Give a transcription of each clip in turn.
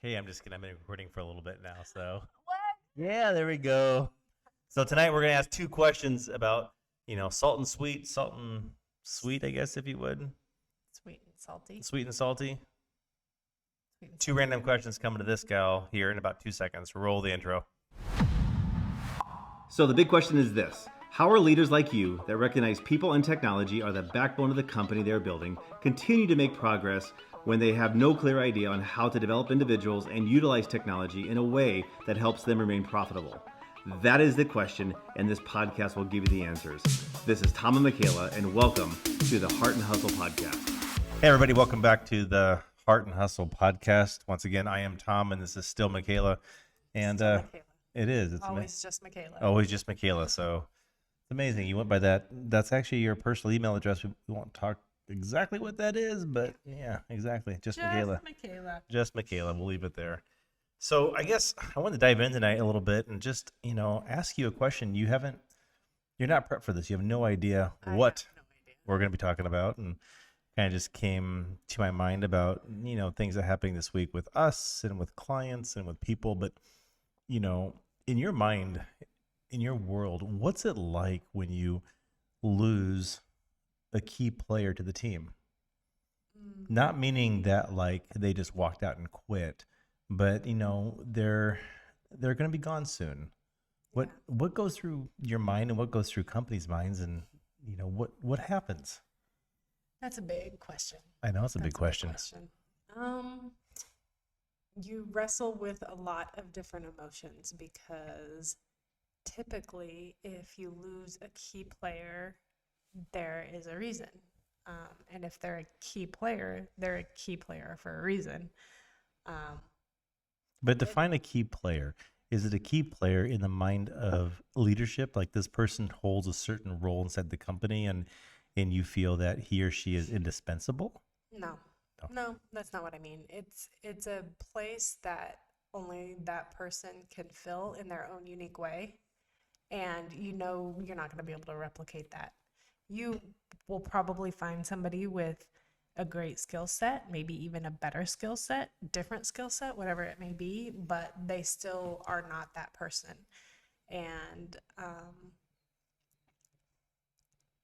Hey, I'm just kidding. I've been recording for a little bit now, so What? yeah, there we go. So tonight we're gonna ask two questions about salt and sweet, I guess if you would, Sweet and salty. sweet and salty. Sweet and Two salty. random questions coming to this gal here in about 2 seconds. Roll the intro. So the big question is this: how are leaders like you that recognize people and technology are the backbone of the company they're building continue to make progress when they have no clear idea on how to develop individuals and utilize technology in a way that helps them remain profitable? That is the question, and this podcast will give you the answers. This is Tom and Michaela, and welcome to the Heart and Hustle Podcast. Hey everybody, welcome back to the Heart and Hustle podcast. Once again, I am Tom, and this is still Michaela, and Still Michaela. it is. It's Always just Michaela. always just Michaela. So it's amazing. You went by that. That's actually your personal email address. We won't talk exactly what that is, but yeah, exactly. Just Michaela. Michaela. Just Michaela. We'll leave it there. So I guess I want to dive in tonight a little bit and just, ask you a question. You're not prepped for this. You have no idea I what have no idea. we're going to be talking about. And kind of just came to my mind about, things that are happening this week with us and with clients and with people. But, in your mind, in your world, what's it like when you lose a key player to the team? Not meaning that like they just walked out and quit, but they're going to be gone soon. What goes through your mind and what goes through companies' minds, and what happens? That's a big question. I know it's a big question. You wrestle with a lot of different emotions because typically if you lose a key player, there is a reason. And if they're a key player, they're a key player for a reason. But define a key player. Is it a key player in the mind of leadership? Like this person holds a certain role inside the company and you feel that he or she is indispensable? No, that's not what I mean. It's a place that only that person can fill in their own unique way. And you're not going to be able to replicate that. You will probably find somebody with a great skill set, maybe even a better skill set, different skill set, whatever it may be, but they still are not that person. And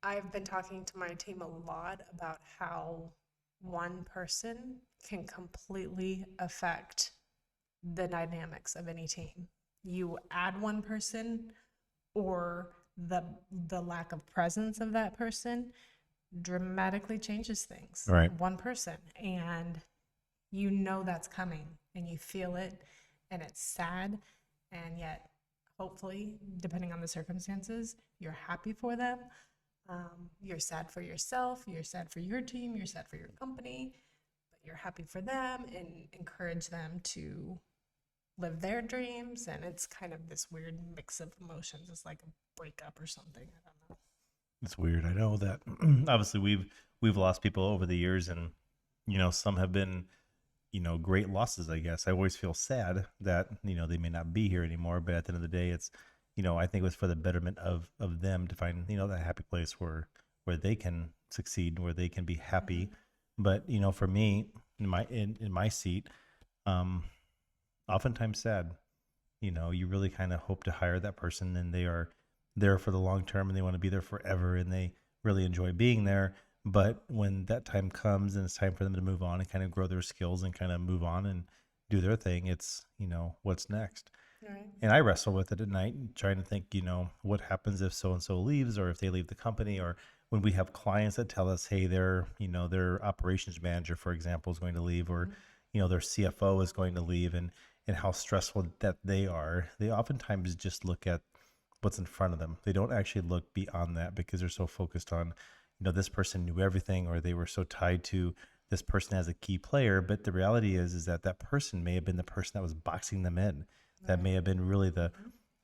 I've been talking to my team a lot about how one person can completely affect the dynamics of any team. You add one person, or the lack of presence of that person dramatically changes things. Right. One person, and that's coming, and you feel it, and it's sad, and yet hopefully, depending on the circumstances, you're happy for them. You're sad for yourself, you're sad for your team, you're sad for your company, but you're happy for them and encourage them to live their dreams. And it's kind of this weird mix of emotions. It's like a breakup or something. I don't know. It's weird. I know that obviously we've lost people over the years, and some have been great losses, I guess. I always feel sad that they may not be here anymore, but at the end of the day, it's I think it was for the betterment of them to find that happy place where they can succeed, where they can be happy. But for me, in my seat, oftentimes sad. You really kind of hope to hire that person, and they are there for the long term, and they want to be there forever, and they really enjoy being there. But when that time comes and it's time for them to move on and kind of grow their skills and kind of move on and do their thing, it's what's next. Right. And I wrestle with it at night, trying to think, what happens if so-and-so leaves, or if they leave the company, or when we have clients that tell us, hey, their operations manager, for example, is going to leave, or, their CFO is going to leave, and how stressful that they are. They oftentimes just look at what's in front of them. They don't actually look beyond that because they're so focused on, this person knew everything, or they were so tied to this person as a key player. But the reality is that person may have been the person that was boxing them in. That may have been really the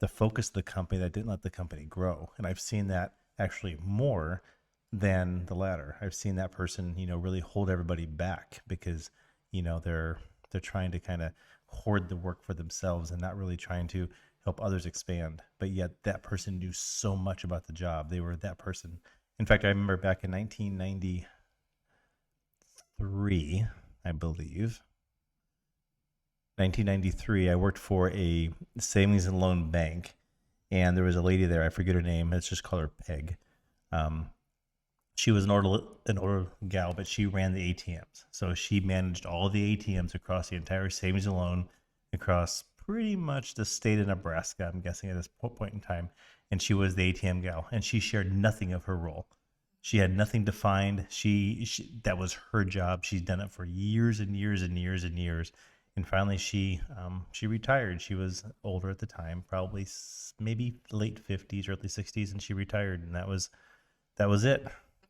focus of the company that didn't let the company grow. And I've seen that actually more than the latter. I've seen that person, really hold everybody back because, they're trying to kind of hoard the work for themselves and not really trying to help others expand. But yet that person knew so much about the job. They were that person. In fact, I remember back in 1993, I believe. 1993, I worked for a savings and loan bank, and there was a lady there. I forget her name. Let's just call her Peg. Um, she was an older gal, but she ran the ATMs. So she managed all the ATMs across the entire savings and loan across pretty much the state of Nebraska, I'm guessing at this point in time. And she was the ATM gal, and she shared nothing of her role. She had nothing defined. She that was her job. She's done it for years and years and years and years. And finally, she retired. She was older at the time, probably maybe late 50s, early 60s, and she retired. And that was it.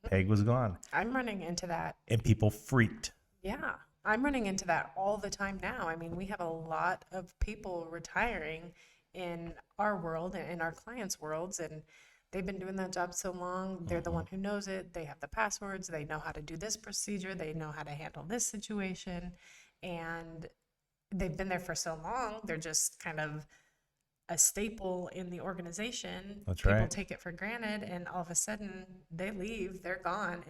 Peg was gone, I'm running into that. and people freaked. Yeah, I'm running into that all the time now. I mean, we have a lot of people retiring in our world and in our clients' worlds, and they've been doing that job so long. They're the one who knows it. They have the passwords. They know how to do this procedure. They know how to handle this situation. And they've been there for so long. They're just kind of a staple in the organization. That's People right. take it for granted, and all of a sudden they leave, they're gone,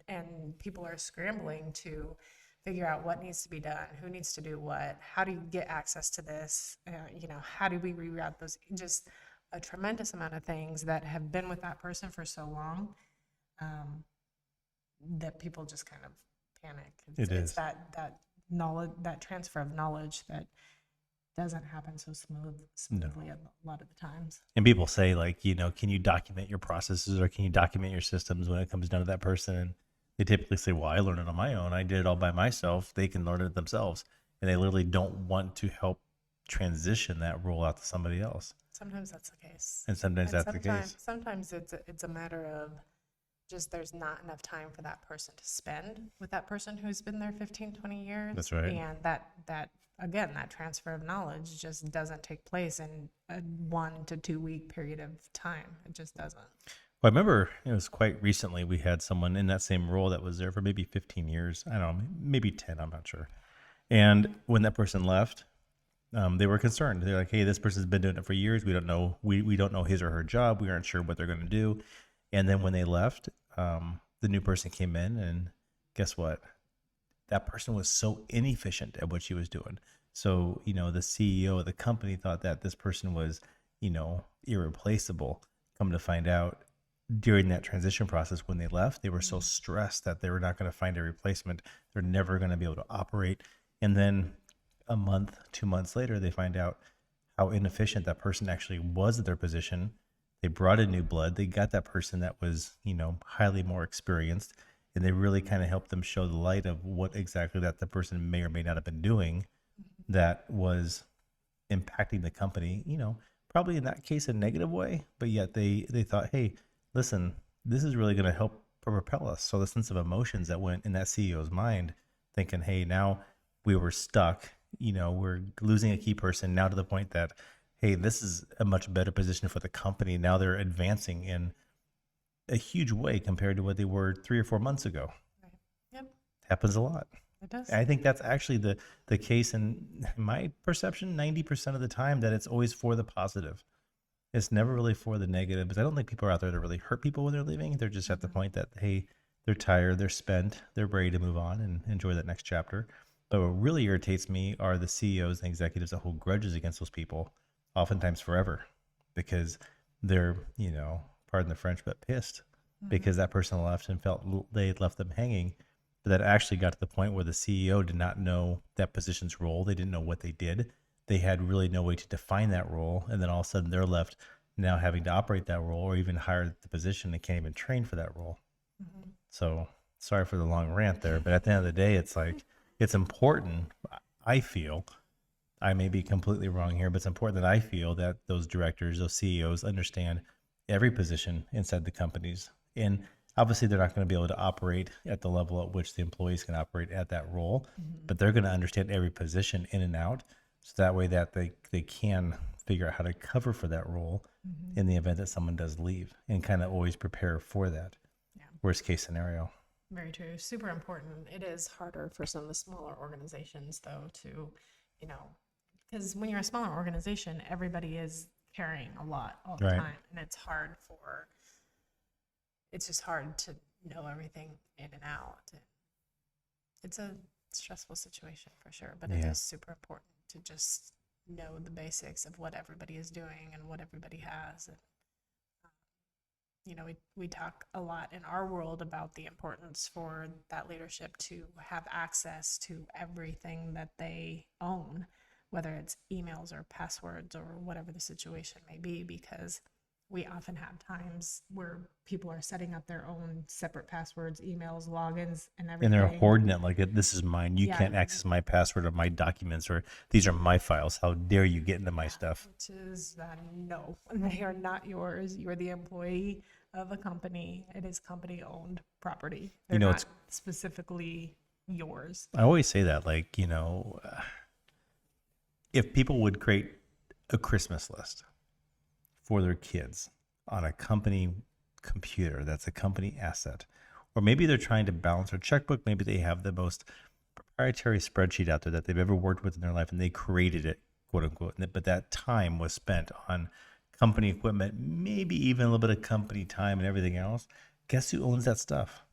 and people are scrambling to figure out what needs to be done, who needs to do what, how do you get access to this, how do we reroute those, just a tremendous amount of things that have been with that person for so long, that people just kind of panic. It's It is. that knowledge, that transfer of knowledge that doesn't happen so smoothly a lot of the times. And people say, like, can you document your processes or can you document your systems when it comes down to that person? And they typically say, well, I learned it on my own. I did it all by myself. They can learn it themselves. And they literally don't want to help transition that role out to somebody else. Sometimes that's the case. And sometimes that's the case. Sometimes it's a matter of just there's not enough time for that person to spend with that person who's been there 15, 20 years. That's right. And that again, that transfer of knowledge just doesn't take place in a 1 to 2 week period of time. It just doesn't. Well, I remember it was quite recently we had someone in that same role that was there for maybe 15 years. I don't know, maybe 10, I'm not sure. And when that person left, they were concerned. They're like, hey, this person's been doing it for years. We don't know. We don't know his or her job. We aren't sure what they're going to do. And then when they left, the new person came in, and guess what? That person was so inefficient at what she was doing. So, the CEO of the company thought that this person was, irreplaceable. Come to find out, during that transition process when they left, they were so stressed that they were not going to find a replacement. They're never going to be able to operate. And then a month, 2 months later, they find out how inefficient that person actually was at their position. They brought in new blood. They got that person that was, highly more experienced, and they really kind of helped them show the light of what exactly that the person may or may not have been doing that was impacting the company, probably in that case a negative way, but yet they thought, hey, listen, this is really going to help propel us. So the sense of emotions that went in that CEO's mind, thinking, hey, now we were stuck, we're losing a key person now to the point that, hey, this is a much better position for the company. Now they're advancing in a huge way compared to what they were 3 or 4 months ago. Right. Yep, Happens a lot. it does. I think that's actually the case in my perception, 90% of the time, that it's always for the positive. It's never really for the negative, because I don't think people are out there to really hurt people when they're leaving. They're just at the point that, hey, they're tired, they're spent, they're ready to move on and enjoy that next chapter. But what really irritates me are the CEOs and executives that hold grudges against those people, oftentimes forever, because they're, pardon the French, but pissed because that person left and felt they had left them hanging. But that actually got to the point where the CEO did not know that position's role. They didn't know what they did. They had really no way to define that role. And then all of a sudden they're left now having to operate that role or even hire the position and can't even train for that role. Mm-hmm. So sorry for the long rant there, but at the end of the day, it's like, it's important. I feel, I may be completely wrong here, but it's important that I feel that those directors, those CEOs understand every position inside the companies. And obviously they're not going to be able to operate at the level at which the employees can operate at that role, but they're going to understand every position in and out. So that way that they can figure out how to cover for that role in the event that someone does leave, and kind of always prepare for that worst case scenario. Very true. Super important. It is harder for some of the smaller organizations, though, to, because when you're a smaller organization, everybody is carrying a lot all the Right. time, and it's just hard to know everything in and out. It's a stressful situation for sure, but it Yeah. is super important to just know the basics of what everybody is doing and what everybody has. And, we talk a lot in our world about the importance for that leadership to have access to everything that they own, whether it's emails or passwords or whatever the situation may be, because we often have times where people are setting up their own separate passwords, emails, logins, and And they're everything. hoarding it like this is mine. You Yeah. can't access my password or my documents, or these are my files. How dare you get into my stuff? Which is no, they are not yours. You're the employee of a company. It is company owned property. They're know, not it's- specifically yours. I always say that, like, if people would create a Christmas list for their kids on a company computer, that's a company asset. Or maybe they're trying to balance their checkbook. Maybe they have the most proprietary spreadsheet out there that they've ever worked with in their life and they created it, quote unquote. But that time was spent on company equipment, maybe even a little bit of company time and everything else. Guess who owns that stuff?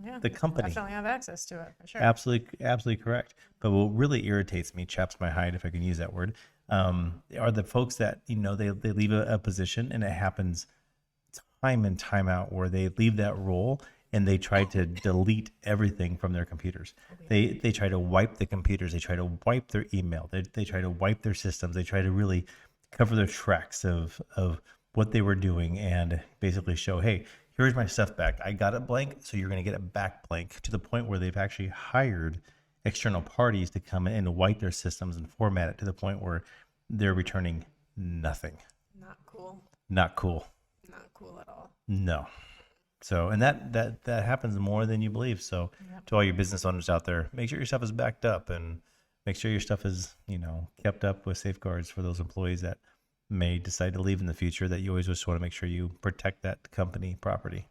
Yeah, The company. definitely have access to it for sure. Absolutely correct. But what really irritates me, chaps my hide, if I can use that word, are the folks that, they leave a position, and it happens time and time out where they leave that role and they try to delete everything from their computers. They try to wipe the computers. They try to wipe their email. They try to wipe their systems. They try to really cover their tracks of what they were doing and basically show, hey, here's my stuff back. I got it blank, so you're going to get it back blank, to the point where they've actually hired external parties to come in and wipe their systems and format it to the point where they're returning nothing. Not cool. Not cool. Not cool at all. No. So, and that happens more than you believe. So, to all your business owners out there, make sure your stuff is backed up and make sure your stuff is, kept up with safeguards for those employees that may decide to leave in the future, that you always just want to make sure you protect that company property.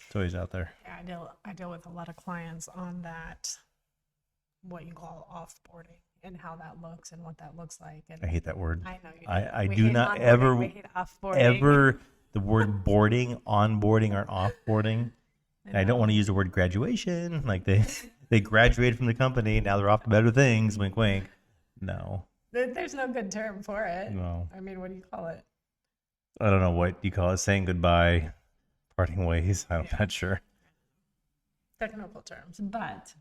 It's always out there. Yeah, I deal with a lot of clients on that, what you call offboarding, and how that looks and what that looks like. And I hate that word. I know you do. I We do hate not onboarding, ever, we hate offboarding. ever the word boarding, onboarding, or offboarding. I don't want to use the word graduation. Like they graduated from the company. Now they're off to better things. Wink, wink. No. There's no good term for it. No. I mean, what do you call it? I don't know what you call it. Saying goodbye, parting ways. I'm not sure. Technical terms, but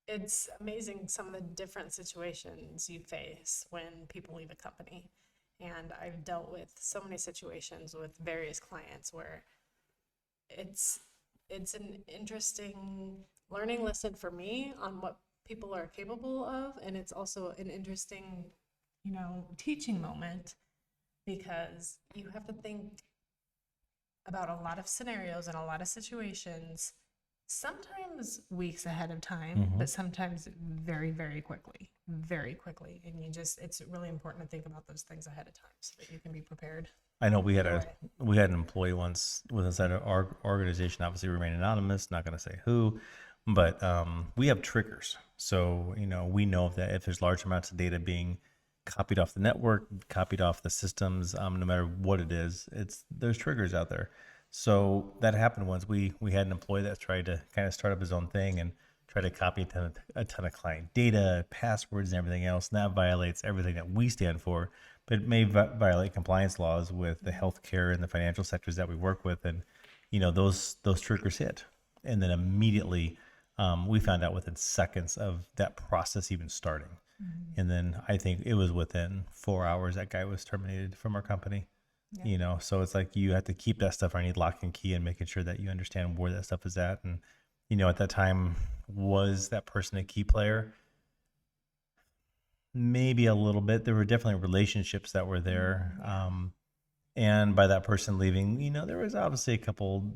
it's amazing some of the different situations you face when people leave a company. And I've dealt with so many situations with various clients where it's an interesting learning lesson for me on what people are capable of, and it's also an interesting, teaching moment, because you have to think about a lot of scenarios and a lot of situations, sometimes weeks ahead of time, but sometimes very, very quickly. And it's really important to think about those things ahead of time so that you can be prepared. I know we had an employee once with inside of our organization, obviously remain anonymous, not going to say who, but we have triggers. So, we know that if there's large amounts of data being copied off the network, copied off the systems, no matter what it is, there's triggers out there. So that happened once. We had an employee that tried to kind of start up his own thing and try to copy a ton of client data, passwords, and everything else. And that violates everything that we stand for, but it may violate compliance laws with the healthcare and the financial sectors that we work with. And, those triggers hit. And then immediately we found out within seconds of that process even starting. And then I think it was within 4 hours that guy was terminated from our company. Yeah. So it's like you have to keep that stuff underneath lock and key and making sure that you understand where that stuff is at. And, at that time, was that person a key player? Maybe a little bit. There were definitely relationships that were there. And by that person leaving, there was obviously a couple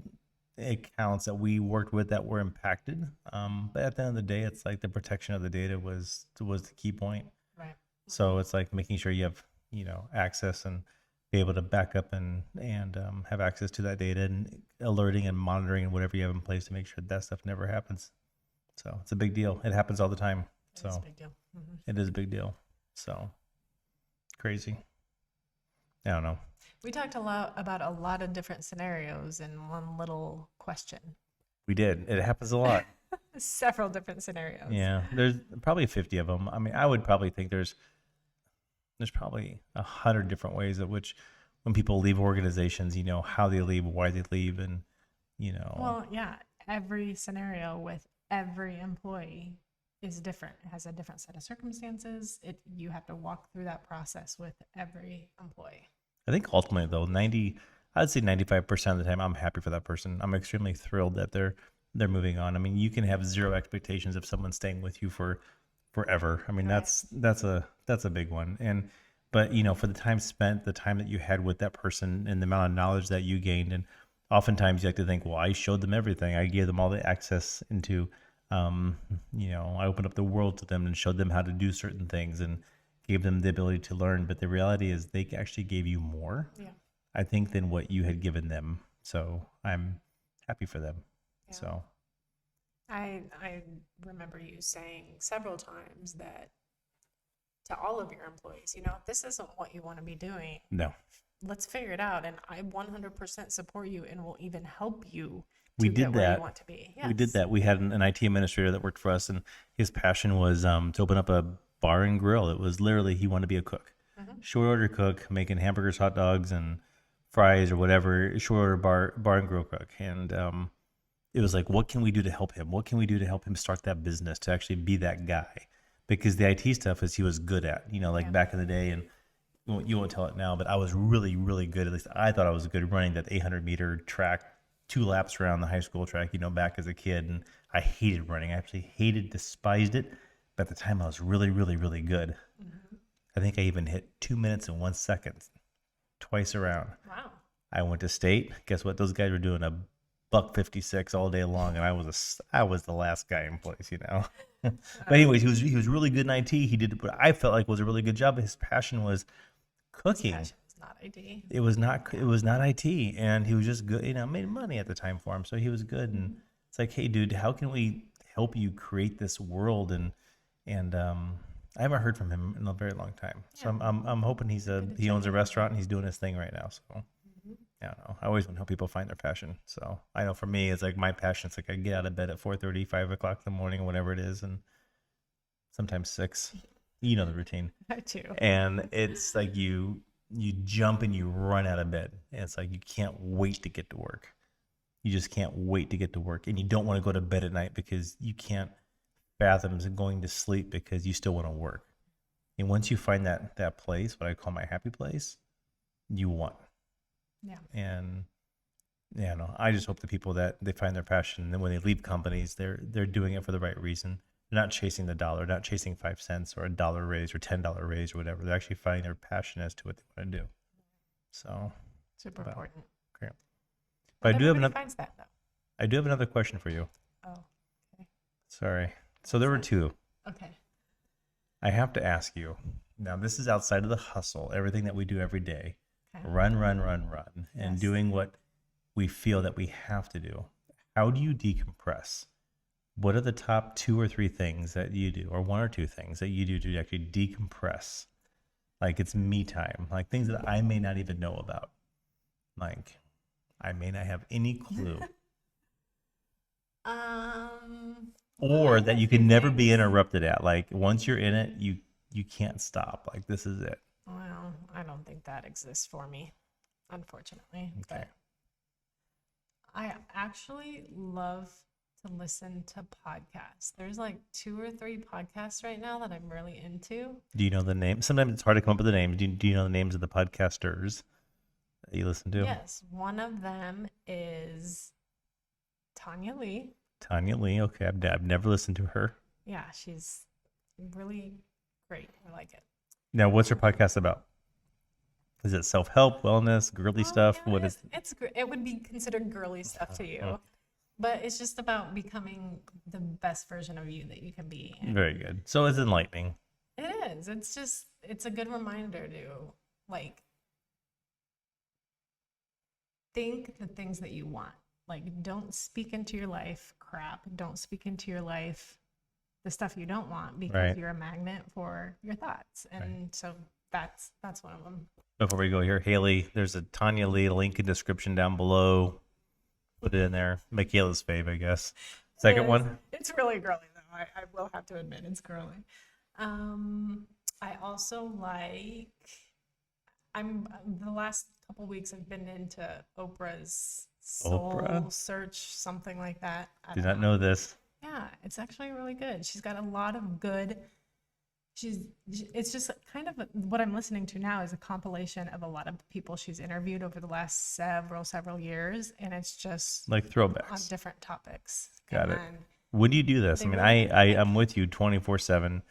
accounts that we worked with that were impacted. But at the end of the day, it's like the protection of the data was the key point. Right. So it's like making sure you have, access and be able to back up and have access to that data, and alerting and monitoring and whatever you have in place to make sure that stuff never happens. So it's a big deal. It happens all the time. So It's a big deal. it is a big deal. So crazy. I don't know. We talked a lot about a lot of different scenarios in one little question. We did. It happens a lot. Several different scenarios. Yeah, there's probably 50 of them. I mean, I would probably think there's probably 100 different ways at which when people leave organizations, how they leave, why they leave, and Well, yeah, every scenario with every employee is different. It has a different set of circumstances. You have to walk through that process with every employee. I think ultimately though, I'd say 95% of the time, I'm happy for that person. I'm extremely thrilled that they're moving on. I mean, you can have zero expectations of someone staying with you for forever. I mean, Right. that's a big one. But for the time spent, the time that you had with that person, and the amount of knowledge that you gained, and oftentimes you like to think, well, I showed them everything. I gave them all the access into, I opened up the world to them and showed them how to do certain things and gave them the ability to learn. But the reality is, they actually gave you more, Yeah. I think, than what you had given them. So I'm happy for them. Yeah. So I remember you saying several times that to all of your employees, if this isn't what you want to be doing, no, let's figure it out. And I 100% support you and will even help you we to did get where that. you want to be. We did Yes. that. We had an IT administrator that worked for us, and his passion was to open up a bar and grill. It was literally, he wanted to be a cook, short order cook, making hamburgers, hot dogs, and fries or whatever. Short order bar and grill cook, and it was like, what can we do to help him? What can we do to help him start that business, to actually be that guy? Because the IT stuff is he was good at, like Yeah. back in the day, and you won't tell it now, but I was really, really good. At least I thought I was good running that 800-meter track, 2 laps around the high school track, back as a kid. And I hated running. I actually despised it. But at the time, I was really, really, really good. I think I even hit 2 minutes and 1 second twice around. Wow. I went to state. Guess what? Those guys were doing a $1.56 all day long, and I was the last guy in place, But anyways, he was really good in IT. He did what I felt like was a really good job. His passion was cooking. Passion is not ID. It was not IT, and he was just good. Made money at the time for him, so he was good. And it's like, hey, dude, how can we help you create this world? And I haven't heard from him in a very long time. So Yeah. I'm hoping he owns a restaurant and he's doing his thing right now. So I don't know. I always want to help people find their passion. So I know for me, it's like my passion. It's like I get out of bed at 4:30, 5 o'clock in the morning, or whatever it is, and sometimes 6. You know the routine. I too. And it's like you jump and you run out of bed, and it's like you can't wait to get to work. You just can't wait to get to work, and you don't want to go to bed at night because you can't fathom going to sleep because you still want to work. And once you find that place, what I call my happy place, you won. Yeah. And yeah, no, I just hope the people that they find their passion, and then when they leave companies, they're doing it for the right reason. They're not chasing the dollar, not chasing 5 cents or $1 raise or $10 raise or whatever. They're actually finding their passion as to what they want to do. So Super Wow. important. great. But But I do have everybody another. finds that though. I do have another question for you. Oh, Sorry. So there were What's 2. okay. I have to ask you. Now, this is outside of the hustle, everything that we do every day. Okay. Run, and Yes. doing what we feel that we have to do. How do you decompress? What are the top 2 or 3 things that you do, or 1 or 2 things that you do to actually decompress? Like it's me time, like things that I may not even know about. Like I may not have any clue. Or that you can never be interrupted at. Like once you're in it, you can't stop. Like this is it. Well, I don't think that exists for me, unfortunately. Okay. But I actually love to listen to podcasts. There's like 2 or 3 podcasts right now that I'm really into. Do you know the name? Sometimes it's hard to come up with the names. Do you know the names of the podcasters that you listen to? Yes, one of them is Tanya Lee. Tanya Lee. Okay, I've never listened to her. Yeah, she's really great. I like it. Now, what's her podcast about? Is it self-help, wellness, girly stuff? Yeah, What is? it would be considered girly stuff to you, but it's just about becoming the best version of you that you can be. And Very good. So it's enlightening. it is. It's a good reminder to like think the things that you want. Like don't speak into your life crap. Don't speak into your life the stuff you don't want because Right. you're a magnet for your thoughts. And so that's one of them. Before we go here, Haley, there's a Tanya Lee link in description down below. Put it in there. Michaela's fave, I guess. It Second is. one. It's really girly though. I will have to admit it's girly. I also like. I'm the last couple weeks I've been into Oprah's Soul Oprah. Search, something like that. I Do don't not know. know this. Yeah, it's actually really good. She's got a lot of good. She's. It's just kind of what I'm listening to now is a compilation of a lot of people she's interviewed over the last several years, and it's just Like on throwbacks. different topics. Got it. And When do you do this? I they mean, really I'm with you 24/7.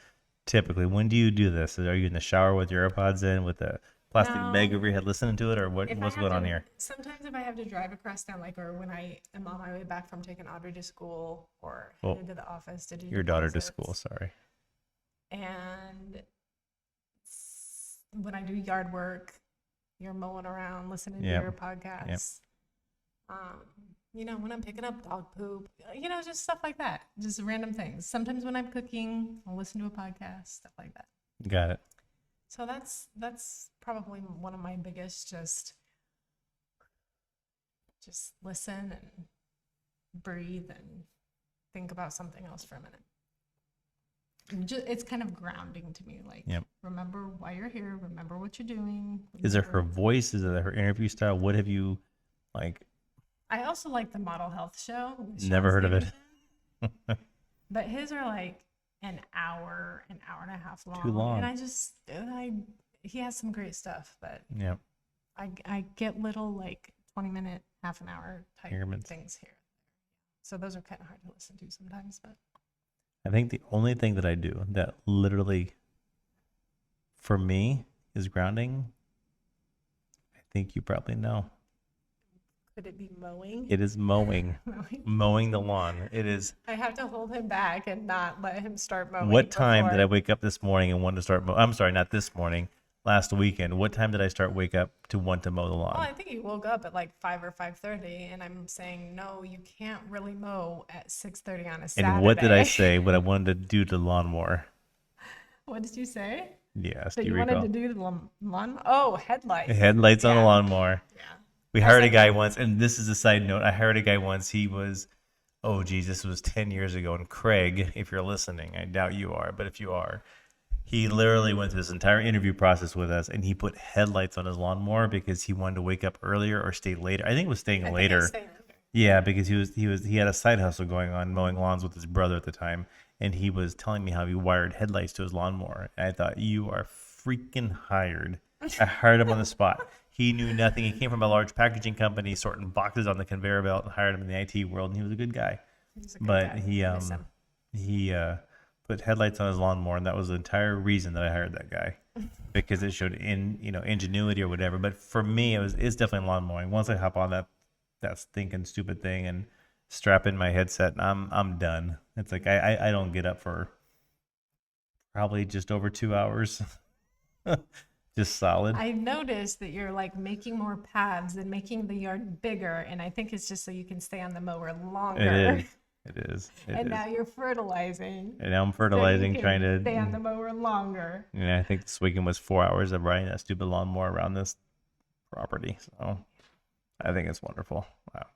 Typically, when do you do this? Are you in the shower with your AirPods in, with a plastic bag no. over your head, listening to it, or If I what's have going on to, here? sometimes if I have to drive across town, like, or when I am on my way back from taking Audrey to school or Well, headed to the office to do your daughter to school. deposits, Sorry. and when I do yard work, you're mowing around, listening to Yep. your Yep. podcasts. Um, when I'm picking up dog poop, just stuff like that, just random things. Sometimes when I'm cooking, I'll listen to a podcast, stuff like that. Got it. So that's probably one of my biggest just listen and breathe and think about something else for a minute. It's kind of grounding to me. Like, Yep. remember why you're here. Remember what you're doing. Is it her remember- voice? Is it her interview style? What have you like? I also like the Model Health Show. with Never Sean heard of it. Stevenson. But his are like an hour and a half long. Too long. And he has some great stuff, but Yeah. I get little like 20-minute, half an hour type Increments. things here. So those are kind of hard to listen to sometimes, but I think the only thing that I do that literally, for me, is grounding. I think you probably know. could it be mowing? It is mowing. Mowing? Mowing the lawn. It is. I have to hold him back and not let him start mowing. What time did I before- wake up this morning and want to start? I'm sorry, not this morning. Last weekend. What time did I wake up to want to mow the Well, lawn? I think he woke up at like 5 or 5:30, and I'm saying no, you can't really mow at 6:30 on a Saturday. And what did I say? What I wanted to do to the lawnmower? What did you say? Yes, That do you you wanted recall? to do the lawn? Oh, headlights. Headlights on a Yeah. lawnmower. Yeah. We hired a guy once, and this is a side note. I hired a guy once. He was, oh geez, this was 10 years ago. And Craig, if you're listening, I doubt you are, but if you are, he literally went through this entire interview process with us, and he put headlights on his lawnmower because he wanted to wake up earlier or stay later. I think it was staying I think later. it's staying later. Yeah, because he had a side hustle going on, mowing lawns with his brother at the time, and he was telling me how he wired headlights to his lawnmower. And I thought, you are freaking hired. I hired him on the spot. He knew nothing. He came from a large packaging company, sorting boxes on the conveyor belt, and hired him in the IT world. And he was a good guy, He's a good but guy. he Miss him. put headlights on his lawnmower, and that was the entire reason that I hired that guy, because it showed ingenuity or whatever. But for me, it's definitely lawn mowing. Once I hop on that stinking stupid thing and strap in my headset, and I'm done. It's like I don't get up for probably just over 2 hours. Just solid. I noticed that you're like making more paths and making the yard bigger, and I think it's just so you can stay on the mower longer. It is. It is. And now you're fertilizing. And now I'm so you fertilizing, can trying to. stay on the mower longer. And I think this weekend was 4 hours of riding that stupid lawnmower around this property. So I think it's wonderful. Wow.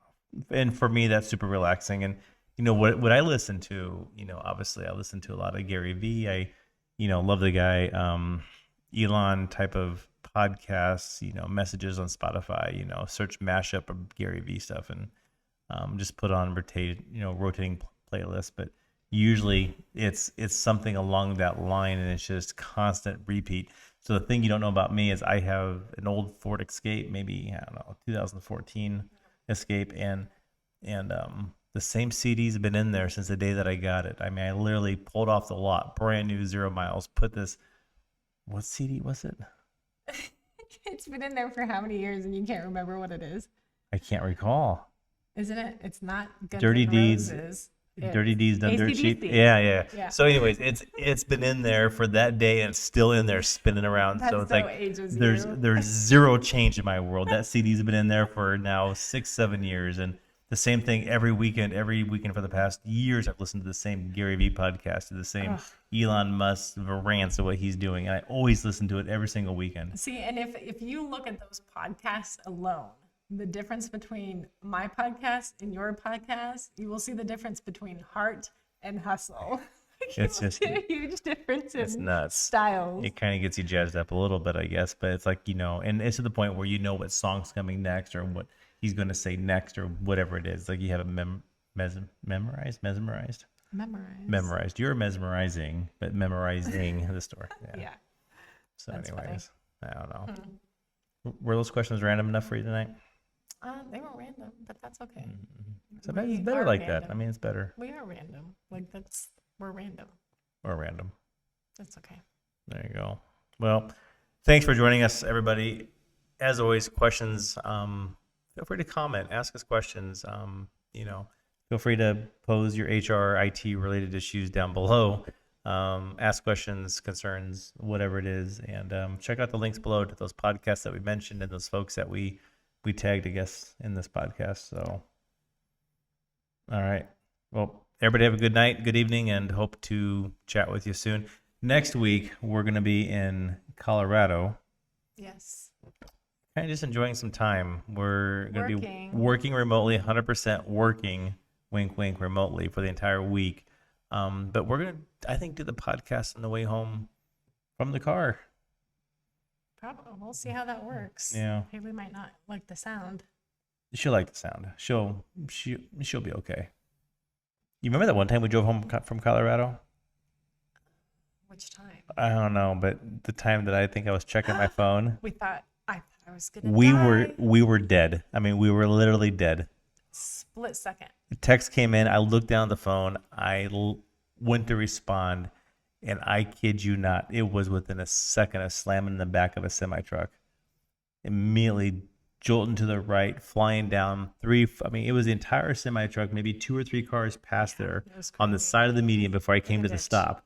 And for me, that's super relaxing. And what I listen to, obviously I listen to a lot of Gary Vee. I, love the guy, Elon type of podcasts, messages on Spotify, search mashup of Gary Vee stuff and just put on rotating playlist. But usually it's something along that line, and it's just constant repeat. So the thing you don't know about me is I have an old Ford Escape, maybe, I don't know, 2014 Escape, and the same CD's been in there since the day that I got it. I mean, I literally pulled off the lot, brand new, 0 miles, put this. What CD was it? It's been in there for how many years, and you can't remember what it is? I can't recall. Isn't it? It's not Guns Dirty N' Deeds. Roses. Dirty Deeds done dirt cheap. AC/DC. Yeah. Yeah. So, anyways, it's been in there for that day, and it's still in there spinning around. That so it's so like ages there's you. there's zero change in my world. That CD's been in there for now 6-7 years, and the same thing every weekend for the past years. I've listened to the same Gary Vee podcast, to the same Elon Musk rants of what he's doing, and I always listen to it every single weekend. See, and if you look at those podcasts alone, the difference between my podcast and your podcast, you will see the difference between heart and hustle. You It's will just- see a huge difference It's in nuts. styles. It kind of gets you jazzed up a little bit, I guess. But it's like, and it's to the point where you know what song's coming next or what he's going to say next or whatever it is. Like you have it memorized. You're mesmerizing, but memorizing the story. Yeah. So That's anyways, I don't know. Were those questions random enough for you tonight? They were random, but that's okay. Sometimes We it's better are like that. random. I mean, it's better. We are random. Like we're random. Or random. That's okay. There you go. Well, thanks for joining us, everybody. As always, questions, feel free to comment, ask us questions. Feel free to pose your HR, IT related issues down below. Ask questions, concerns, whatever it is. And check out the links below to those podcasts that we mentioned and those folks that we tagged, I guess, in this podcast. So, all right. Well, everybody have a good night, good evening, and hope to chat with you soon. Next week, we're going to be in Colorado. Yes. Kind of just enjoying some time. We're going to be Working. working remotely, 100% working, wink, wink, remotely for the entire week. But we're going to, I think, do the podcast on the way home from the car. Probably. We'll see how that works. Yeah. Haley might not like the sound. She'll like the sound. She'll be okay. You remember that one time we drove home from Colorado? Which time? I don't know, but the time that I think I was checking my phone, I thought I was gonna we die. were dead. I mean, we were literally dead. Split second. The text came in. I looked down at the phone. I went to respond, and I kid you not, it was within a second of slamming in the back of a semi truck. Immediately jolting to the right, flying down it was the entire semi truck, maybe 2 or 3 cars past there It was on the crazy. side of the median before I came the to the ditch. stop.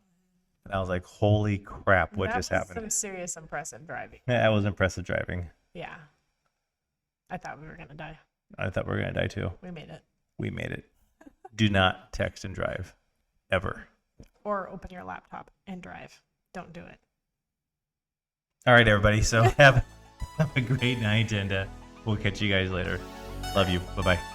And I was like, holy crap, what That just was happened? some serious impressive driving. Yeah, that was impressive driving. Yeah. I thought we were gonna die. I thought we were going to die too. We made it. We made it. Do not text and drive ever. Or open your laptop and drive. Don't do it. All right, everybody. So have a great night, and we'll catch you guys later. Love you. Bye-bye.